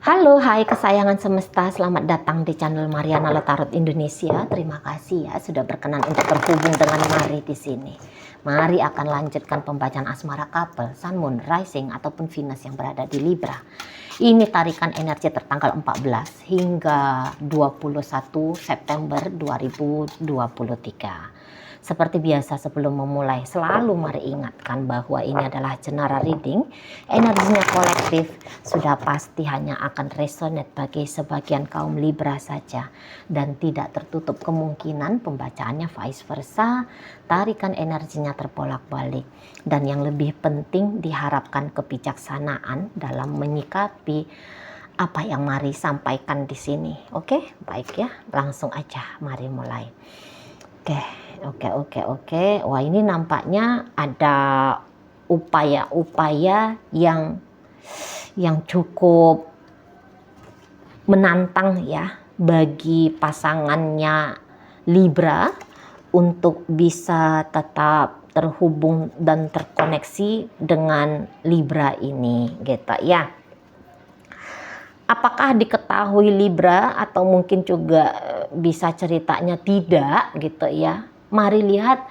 Halo, hai kesayangan semesta, selamat datang di channel Mariana Letarot Indonesia. Terima kasih ya sudah berkenan untuk terhubung dengan Mari di sini. Mari akan lanjutkan pembacaan asmara couple, Sun, Moon, Rising ataupun Venus yang berada di Libra. Ini tarikan energi tertanggal 14 hingga 21 September 2023. Seperti biasa sebelum memulai, selalu mari ingatkan bahwa ini adalah general reading. Energinya kolektif, sudah pasti hanya akan resonate bagi sebagian kaum Libra saja. Dan tidak tertutup kemungkinan pembacaannya vice versa, tarikan energinya terbolak-balik. Dan yang lebih penting diharapkan kebijaksanaan dalam menyikapi apa yang Mari sampaikan di sini. Oke, baik ya, langsung aja mari mulai. Oke. Wah, ini nampaknya ada upaya-upaya yang cukup menantang ya bagi pasangannya Libra untuk bisa tetap terhubung dan terkoneksi dengan Libra ini gitu ya. Apakah diketahui Libra atau mungkin juga bisa ceritanya tidak gitu ya. Mari lihat,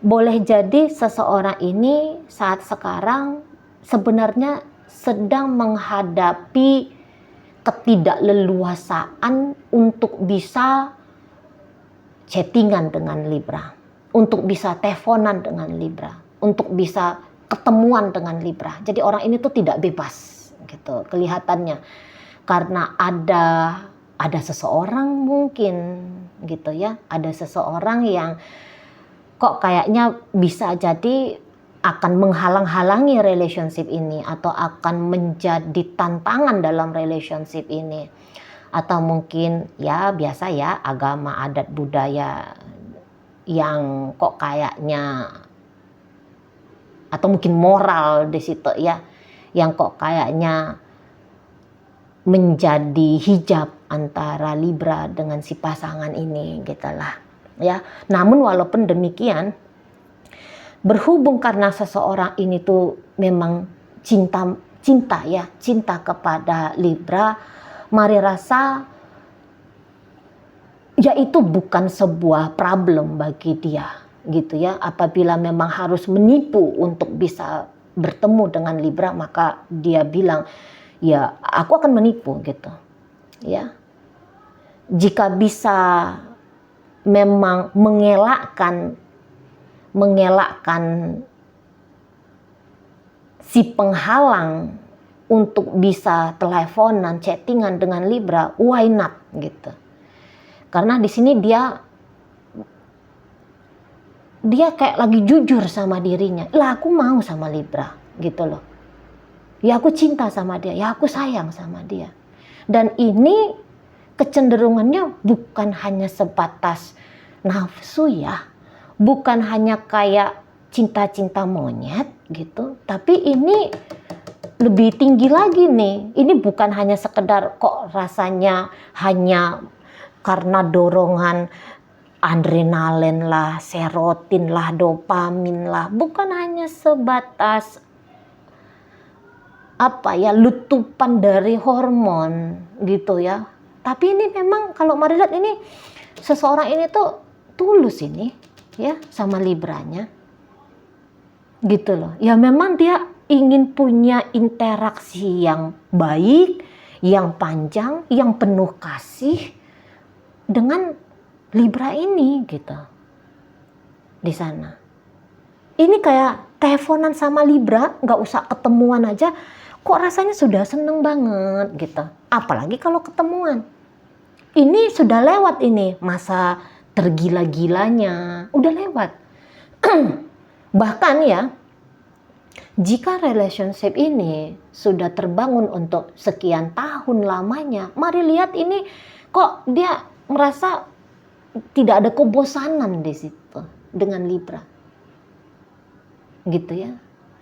boleh jadi seseorang ini saat sekarang sebenarnya sedang menghadapi ketidakleluasaan untuk bisa chattingan dengan Libra, untuk bisa teleponan dengan Libra, untuk bisa ketemuan dengan Libra. Jadi orang ini tuh tidak bebas gitu kelihatannya. Karena ada seseorang mungkin gitu ya, ada seseorang yang kok kayaknya bisa jadi akan menghalang-halangi relationship ini atau akan menjadi tantangan dalam relationship ini. Atau mungkin ya biasa ya, agama, adat, budaya yang kok kayaknya, atau mungkin moral di situ ya, yang kok kayaknya menjadi hijab antara Libra dengan si pasangan ini gitulah ya. Namun walaupun demikian, berhubung karena seseorang ini tuh memang cinta kepada Libra, Mari rasa ya itu bukan sebuah problem bagi dia gitu ya. Apabila memang harus menipu untuk bisa bertemu dengan Libra, maka dia bilang ya aku akan menipu gitu ya. Jika bisa memang mengelakkan si penghalang untuk bisa teleponan, chattingan dengan Libra, why not gitu. Karena di sini dia kayak lagi jujur sama dirinya, lah aku mau sama Libra gitu loh. Ya aku cinta sama dia, ya aku sayang sama dia. Dan ini kecenderungannya bukan hanya sebatas nafsu ya, bukan hanya kayak cinta-cinta monyet gitu, tapi ini lebih tinggi lagi nih. Ini bukan hanya sekedar kok rasanya hanya karena dorongan adrenalin lah, serotin lah, dopamin lah, bukan hanya sebatas letupan dari hormon gitu ya. Tapi ini memang kalau Mari lihat ini seseorang ini tuh tulus ini ya sama Libranya gitu loh. Ya memang dia ingin punya interaksi yang baik, yang panjang, yang penuh kasih dengan Libra ini gitu di sana. Ini kayak teleponan sama Libra, nggak usah ketemuan aja, kok rasanya sudah seneng banget gitu. Apalagi kalau ketemuan. Ini sudah lewat ini masa tergila-gilanya, udah lewat. Bahkan ya, jika relationship ini sudah terbangun untuk sekian tahun lamanya, Mari lihat ini kok dia merasa tidak ada kebosanan di situ dengan Libra. Gitu ya.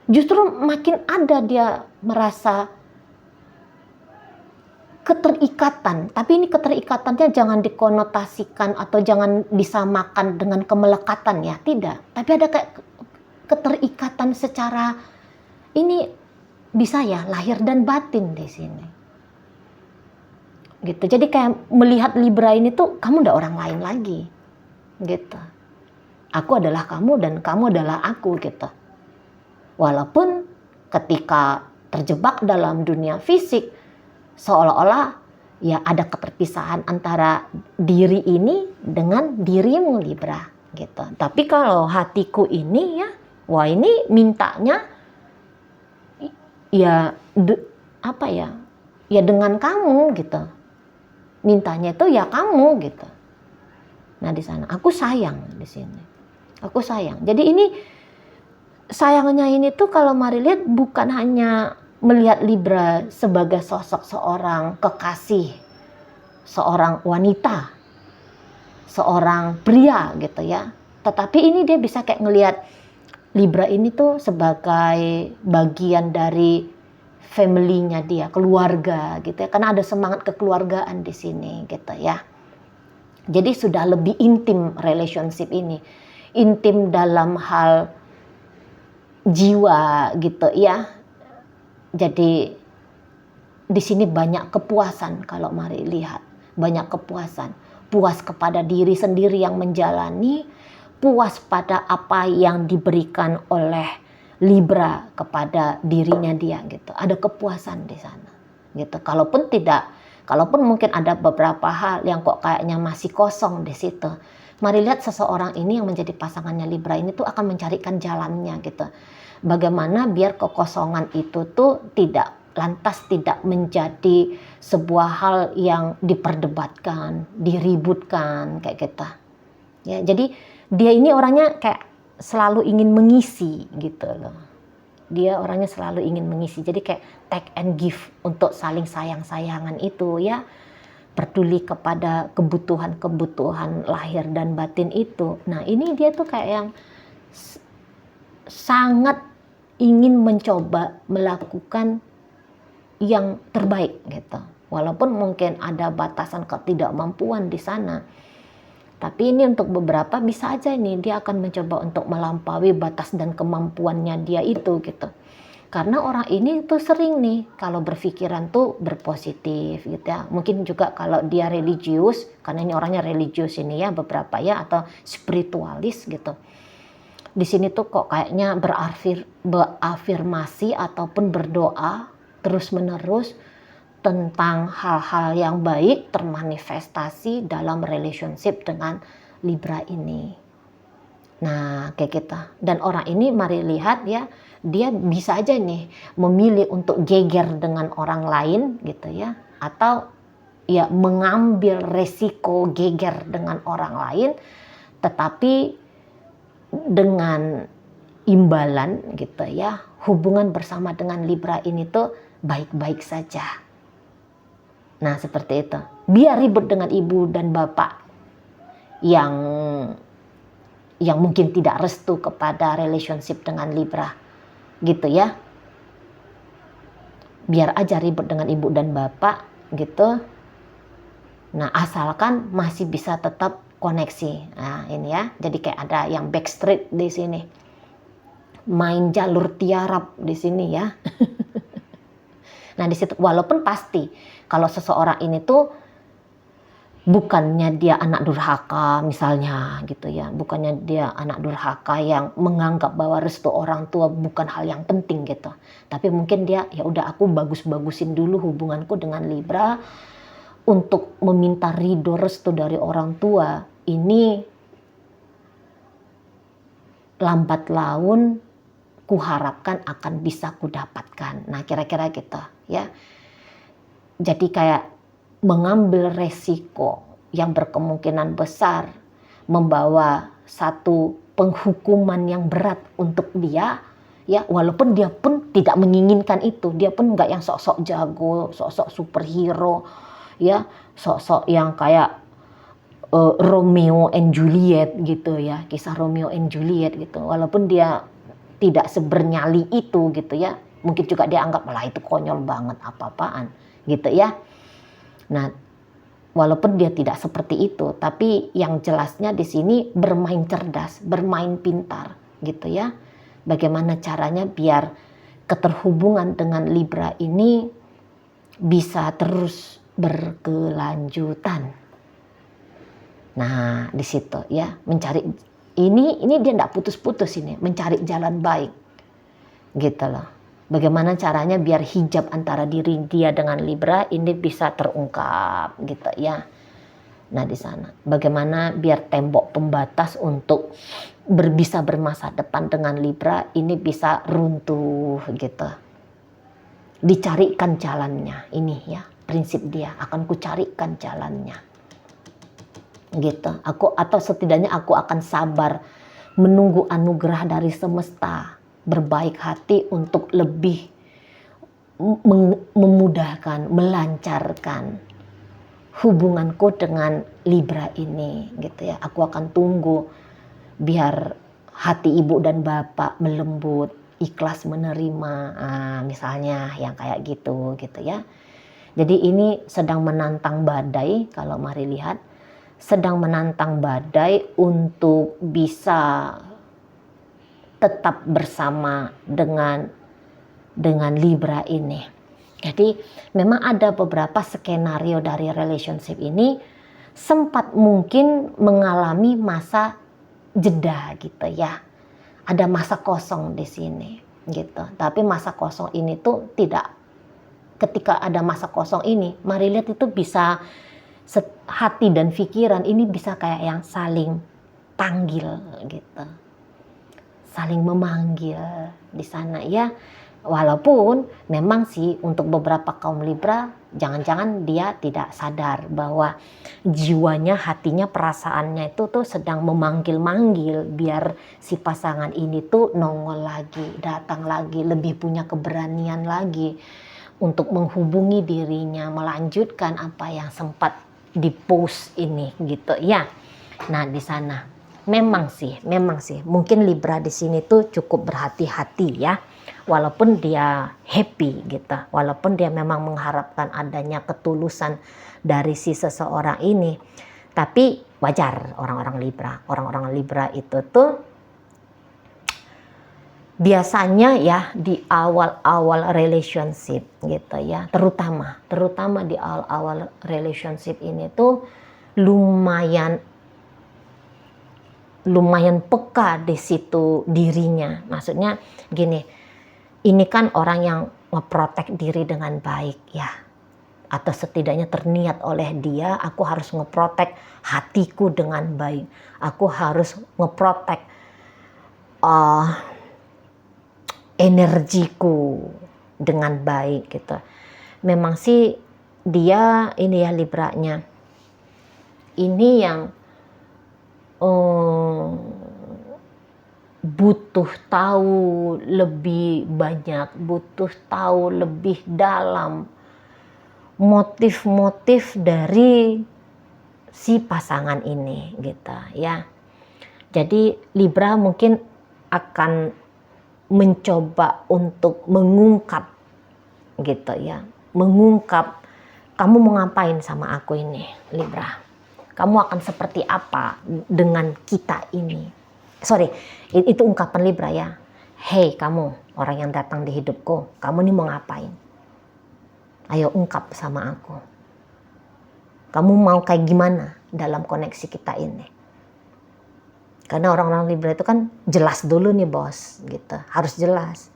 Justru makin ada dia merasa keterikatan, tapi ini keterikatannya jangan dikonotasikan atau jangan disamakan dengan kemelekatan ya, tidak. Tapi ada kayak keterikatan secara ini bisa ya lahir dan batin di sini. gitu. Jadi kayak melihat Libra ini tuh kamu udah orang lain lagi gitu. Aku adalah kamu dan kamu adalah aku gitu. Walaupun ketika terjebak dalam dunia fisik seolah-olah ya ada keterpisahan antara diri ini dengan dirimu Libra gitu. Tapi kalau hatiku ini ya, wah ini mintanya ya apa ya? Ya dengan kamu gitu. Mintanya itu ya kamu gitu. Nah di sana aku sayang di sini. Aku sayang. Jadi ini sayangnya ini tuh kalau mari lihat bukan hanya melihat Libra sebagai sosok seorang kekasih, seorang wanita, seorang pria gitu ya. Tetapi ini dia bisa kayak ngelihat Libra ini tuh sebagai bagian dari family-nya dia, keluarga gitu ya. Karena ada semangat kekeluargaan di sini gitu ya. Jadi sudah lebih intim relationship ini. Intim dalam hal jiwa gitu ya. Jadi di sini banyak kepuasan kalau mari lihat. Banyak kepuasan. Puas kepada diri sendiri yang menjalani, puas pada apa yang diberikan oleh Libra kepada dirinya dia gitu. Ada kepuasan di sana gitu. Kalaupun mungkin ada beberapa hal yang kok kayaknya masih kosong di situ. Mari lihat seseorang ini yang menjadi pasangannya Libra ini tuh akan mencarikan jalannya gitu. Bagaimana biar kekosongan itu tuh lantas tidak menjadi sebuah hal yang diperdebatkan, diributkan kayak gitu. Ya, jadi dia ini orangnya kayak selalu ingin mengisi gitu loh. Dia orangnya selalu ingin mengisi. Jadi kayak take and give untuk saling sayang-sayangan itu ya. Peduli kepada kebutuhan-kebutuhan lahir dan batin itu. Nah, ini dia tuh kayak yang sangat ingin mencoba melakukan yang terbaik gitu. Walaupun mungkin ada batasan ketidakmampuan di sana. Tapi ini untuk beberapa bisa aja ini dia akan mencoba untuk melampaui batas dan kemampuannya dia itu gitu. Karena orang ini tuh sering nih kalau berpikiran tuh berpositif gitu ya. Mungkin juga kalau dia religius, karena ini orangnya religius ini ya beberapa ya, atau spiritualis gitu. Di sini tuh kok kayaknya berafirmasi ataupun berdoa terus-menerus tentang hal-hal yang baik termanifestasi dalam relationship dengan Libra ini. Nah, kayak gitu. Dan orang ini mari lihat ya, dia bisa aja nih memilih untuk geger dengan orang lain gitu ya, atau ya mengambil resiko geger dengan orang lain, tetapi dengan imbalan gitu ya, hubungan bersama dengan Libra ini tuh baik-baik saja. Nah seperti itu. Biar ribut dengan ibu dan bapak yang mungkin tidak restu kepada relationship dengan Libra gitu ya. Biar aja ribut dengan ibu dan bapak gitu. Nah asalkan masih bisa tetap koneksi. Nah ini ya. Jadi kayak ada yang backstreet di sini. Main jalur tiarap di sini ya. Nah di situ walaupun pasti kalau seseorang ini tuh bukannya dia anak durhaka misalnya gitu ya, bukannya dia anak durhaka yang menganggap bahwa restu orang tua bukan hal yang penting gitu, tapi mungkin dia ya udah aku bagus-bagusin dulu hubunganku dengan Libra untuk meminta ridho restu dari orang tua ini lambat laun kuharapkan akan bisa kudapatkan. Nah kira-kira gitu ya. Jadi kayak mengambil resiko yang berkemungkinan besar membawa satu penghukuman yang berat untuk dia ya, walaupun dia pun tidak menginginkan itu. Dia pun nggak yang sok-sok jago, sok-sok superhero ya, sok-sok yang kayak Romeo and Juliet gitu ya, kisah Romeo and Juliet gitu. Walaupun dia tidak sebernyali itu gitu ya, mungkin juga dia anggap malah itu konyol banget apa-apaan gitu ya. Nah, walaupun dia tidak seperti itu, tapi yang jelasnya di sini bermain cerdas, bermain pintar gitu ya. Bagaimana caranya biar keterhubungan dengan Libra ini bisa terus berkelanjutan. Nah, di situ ya, mencari ini dia enggak putus-putus ini, mencari jalan baik. Gitu loh. Bagaimana caranya biar hijab antara diri dia dengan Libra ini bisa terungkap gitu ya. Nah, di sana bagaimana biar tembok pembatas untuk bisa bermasa depan dengan Libra ini bisa runtuh gitu. Dicarikan jalannya, ini ya prinsip dia, akan kucarikan jalannya gitu. Atau setidaknya aku akan sabar menunggu anugerah dari semesta, berbaik hati untuk lebih memudahkan, melancarkan hubunganku dengan Libra ini gitu ya. Aku akan tunggu biar hati ibu dan bapak melembut, ikhlas menerima, misalnya yang kayak gitu ya. Jadi ini sedang menantang badai, kalau mari lihat, sedang menantang badai untuk bisa tetap bersama dengan Libra ini. Jadi memang ada beberapa skenario dari relationship ini sempat mungkin mengalami masa jeda gitu ya. Ada masa kosong di sini gitu. Tapi masa kosong ini tuh tidak, ketika ada masa kosong ini, mari lihat itu bisa hati dan pikiran ini bisa kayak yang saling panggil gitu. Saling memanggil di sana ya. Walaupun memang sih untuk beberapa kaum Libra jangan-jangan dia tidak sadar bahwa jiwanya, hatinya, perasaannya itu tuh sedang memanggil-manggil biar si pasangan ini tuh nongol lagi, datang lagi, lebih punya keberanian lagi untuk menghubungi dirinya, melanjutkan apa yang sempat di-post ini gitu ya. Nah, di sana memang sih mungkin Libra di sini tuh cukup berhati-hati ya. Walaupun dia happy gitu, walaupun dia memang mengharapkan adanya ketulusan dari si seseorang ini, tapi wajar orang-orang Libra itu tuh biasanya ya di awal-awal relationship gitu ya, terutama di awal-awal relationship ini tuh lumayan peka di situ dirinya. Maksudnya gini, ini kan orang yang ngeprotek diri dengan baik ya, atau setidaknya terniat oleh dia, aku harus ngeprotek hatiku dengan baik, aku harus ngeprotek energiku dengan baik gitu. Memang sih dia ini ya Libranya ini yang butuh tahu lebih banyak, butuh tahu lebih dalam motif-motif dari si pasangan ini gitu ya. Jadi Libra mungkin akan mencoba untuk mengungkap gitu ya, mengungkap kamu mau ngapain sama aku ini Libra, kamu akan seperti apa dengan kita ini. Sorry, itu ungkapan Libra ya. Hei kamu, orang yang datang di hidupku, kamu nih mau ngapain? Ayo ungkap sama aku. Kamu mau kayak gimana dalam koneksi kita ini? Karena orang-orang Libra itu kan jelas dulu nih bos, gitu. Harus jelas.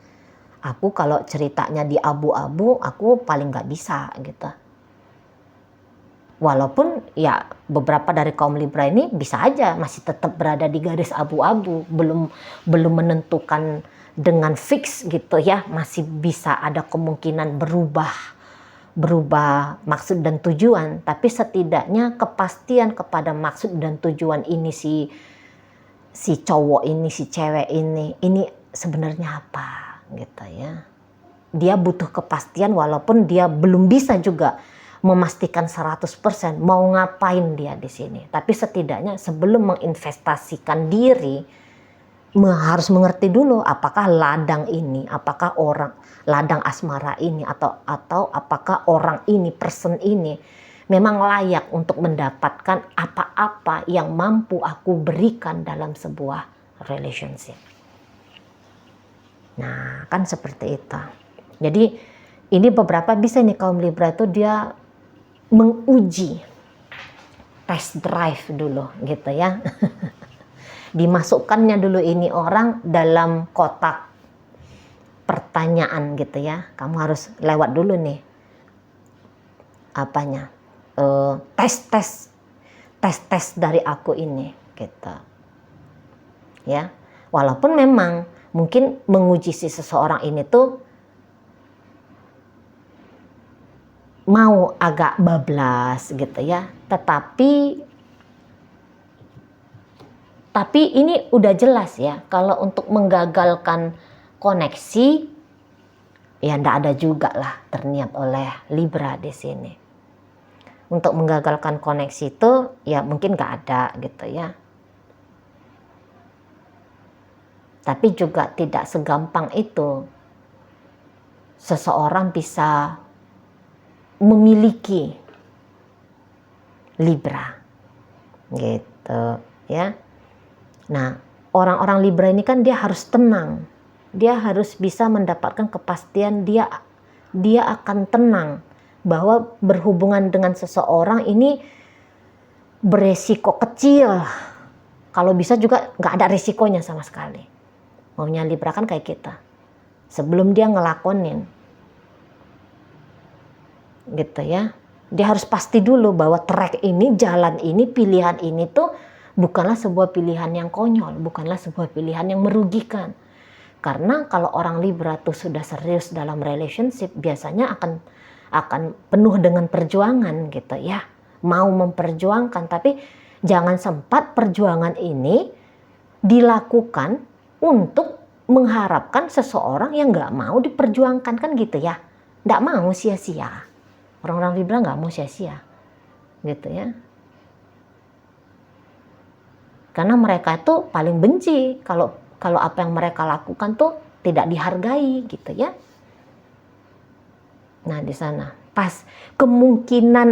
Aku kalau ceritanya di abu-abu, aku paling nggak bisa gitu. Walaupun ya beberapa dari kaum Libra ini bisa aja masih tetap berada di garis abu-abu, belum menentukan dengan fix gitu ya, masih bisa ada kemungkinan berubah maksud dan tujuan, tapi setidaknya kepastian kepada maksud dan tujuan ini si cowok ini, si cewek ini sebenarnya apa gitu ya. Dia butuh kepastian walaupun dia belum bisa juga memastikan 100% mau ngapain dia di sini. Tapi setidaknya sebelum menginvestasikan diri, harus mengerti dulu apakah ladang ini, apakah orang ladang asmara ini atau apakah orang ini, person ini memang layak untuk mendapatkan apa-apa yang mampu aku berikan dalam sebuah relationship. Nah, kan seperti itu. Jadi ini beberapa bisa nih kaum Libra itu dia menguji, test drive dulu gitu ya. Dimasukkannya dulu ini orang dalam kotak pertanyaan gitu ya. Kamu harus lewat dulu nih apanya, tes dari aku ini gitu ya. Walaupun memang mungkin menguji si seseorang ini tuh mau agak bablas gitu ya, tetapi ini udah jelas ya, kalau untuk menggagalkan koneksi ya ndak ada juga lah terniat oleh Libra di sini. Untuk menggagalkan koneksi itu ya mungkin nggak ada gitu ya. Tapi juga tidak segampang itu seseorang bisa memiliki Libra gitu ya. Nah, orang-orang Libra ini kan dia harus tenang. Dia harus bisa mendapatkan kepastian dia akan tenang bahwa berhubungan dengan seseorang ini beresiko kecil. Kalau bisa juga nggak ada risikonya sama sekali. Maunya Libra kan kayak kita. Sebelum dia ngelakonin. Gitu ya. Dia harus pasti dulu bahwa track ini, jalan ini, pilihan ini tuh bukanlah sebuah pilihan yang konyol. Bukanlah sebuah pilihan yang merugikan. Karena kalau orang Libra tuh sudah serius dalam relationship, biasanya akan penuh dengan perjuangan gitu ya. Mau memperjuangkan, tapi jangan sempat perjuangan ini dilakukan untuk mengharapkan seseorang yang nggak mau diperjuangkan, kan gitu ya. Nggak mau sia-sia. Orang-orang Libra nggak mau sia-sia gitu ya. Karena mereka itu paling benci kalau apa yang mereka lakukan tuh tidak dihargai gitu ya. Nah di sana pas kemungkinan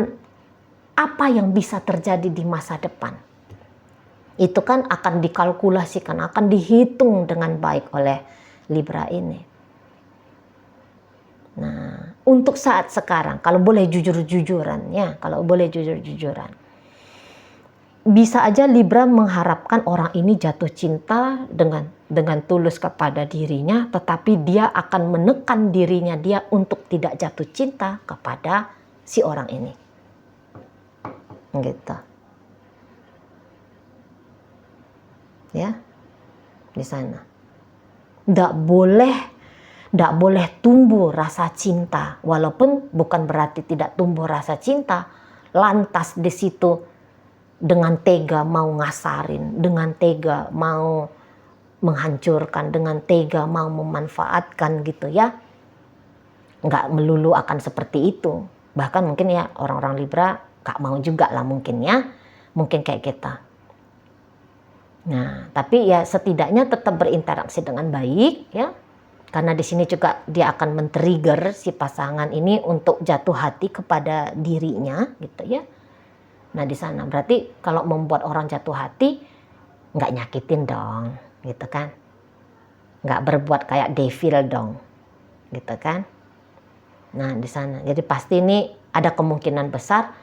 apa yang bisa terjadi di masa depan itu kan akan dikalkulasikan, akan dihitung dengan baik oleh Libra ini. Nah, untuk saat sekarang, kalau boleh jujur-jujuran ya, bisa aja Libra mengharapkan orang ini jatuh cinta dengan tulus kepada dirinya, tetapi dia akan menekan dirinya dia untuk tidak jatuh cinta kepada si orang ini. Gitu. Ya, di sana. Nggak boleh tumbuh rasa cinta, walaupun bukan berarti tidak tumbuh rasa cinta. Lantas di situ dengan tega mau ngasarin, dengan tega mau menghancurkan, dengan tega mau memanfaatkan gitu ya. Nggak melulu akan seperti itu. Bahkan mungkin ya orang-orang Libra nggak mau juga lah mungkin ya. Mungkin kayak kita. Nah, tapi ya setidaknya tetap berinteraksi dengan baik ya. Karena di sini juga dia akan men-trigger si pasangan ini untuk jatuh hati kepada dirinya gitu ya. Nah, di sana berarti kalau membuat orang jatuh hati nggak nyakitin dong, gitu kan. Nggak berbuat kayak devil dong. Gitu kan. Nah, di sana. Jadi pasti ini ada kemungkinan besar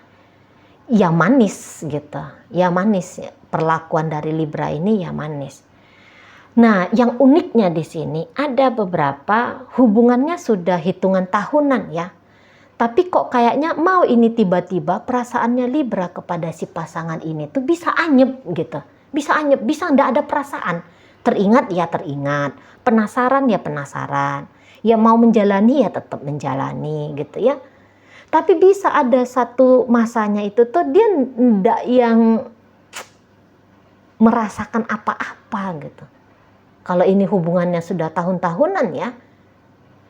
ya manis gitu. Ya manis. Perlakuan dari Libra ini ya manis. Nah, yang uniknya di sini ada beberapa hubungannya sudah hitungan tahunan ya. Tapi kok kayaknya mau ini tiba-tiba perasaannya Libra kepada si pasangan ini tuh bisa anyep gitu. Bisa anyep, bisa ndak ada perasaan. Teringat ya teringat, penasaran ya penasaran. Ya mau menjalani ya tetap menjalani gitu ya. Tapi bisa ada satu masanya itu tuh dia ndak yang merasakan apa-apa gitu. Kalau ini hubungannya sudah tahun-tahunan ya,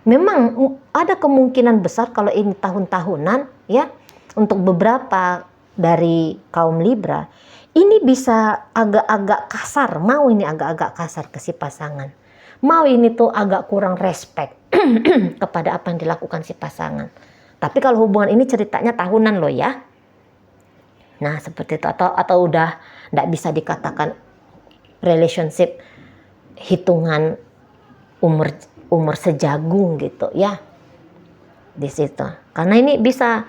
memang ada kemungkinan besar kalau ini tahun-tahunan ya, untuk beberapa dari kaum Libra, ini bisa agak-agak kasar, mau ini agak-agak kasar ke si pasangan. Mau ini tuh agak kurang respect kepada apa yang dilakukan si pasangan. Tapi kalau hubungan ini ceritanya tahunan loh ya. Nah seperti itu, atau udah nggak bisa dikatakan relationship hitungan umur sejagung gitu ya di situ. Karena ini bisa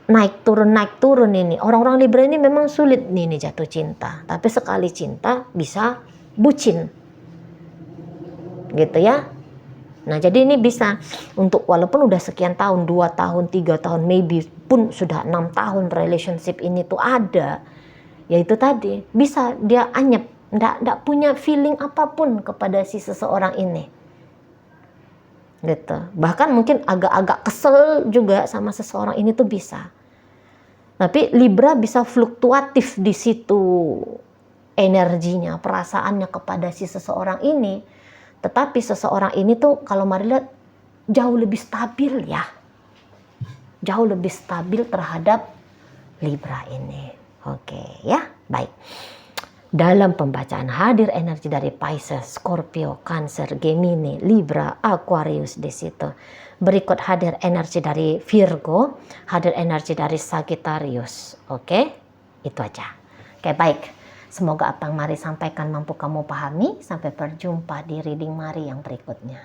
naik turun ini. Orang-orang Libra ini memang sulit nih jatuh cinta, tapi sekali cinta bisa bucin, gitu ya. Nah, jadi ini bisa untuk walaupun udah sekian tahun, 2 tahun, 3 tahun, maybe pun sudah 6 tahun relationship ini tuh ada, ya itu tadi, bisa dia anyep, nggak punya feeling apapun kepada si seseorang ini. Gitu. Bahkan mungkin agak-agak kesel juga sama seseorang ini tuh bisa. Tapi Libra bisa fluktuatif di situ energinya, perasaannya kepada si seseorang ini. Tetapi seseorang ini tuh kalau Mari lihat jauh lebih stabil ya. Jauh lebih stabil terhadap Libra ini. Oke ya, baik. Dalam pembacaan hadir energi dari Pisces, Scorpio, Cancer, Gemini, Libra, Aquarius di situ. Berikut hadir energi dari Virgo, hadir energi dari Sagittarius. Oke, itu aja. Oke, baik. Semoga apa yang Mari sampaikan mampu kamu pahami. Sampai berjumpa di reading Mari yang berikutnya.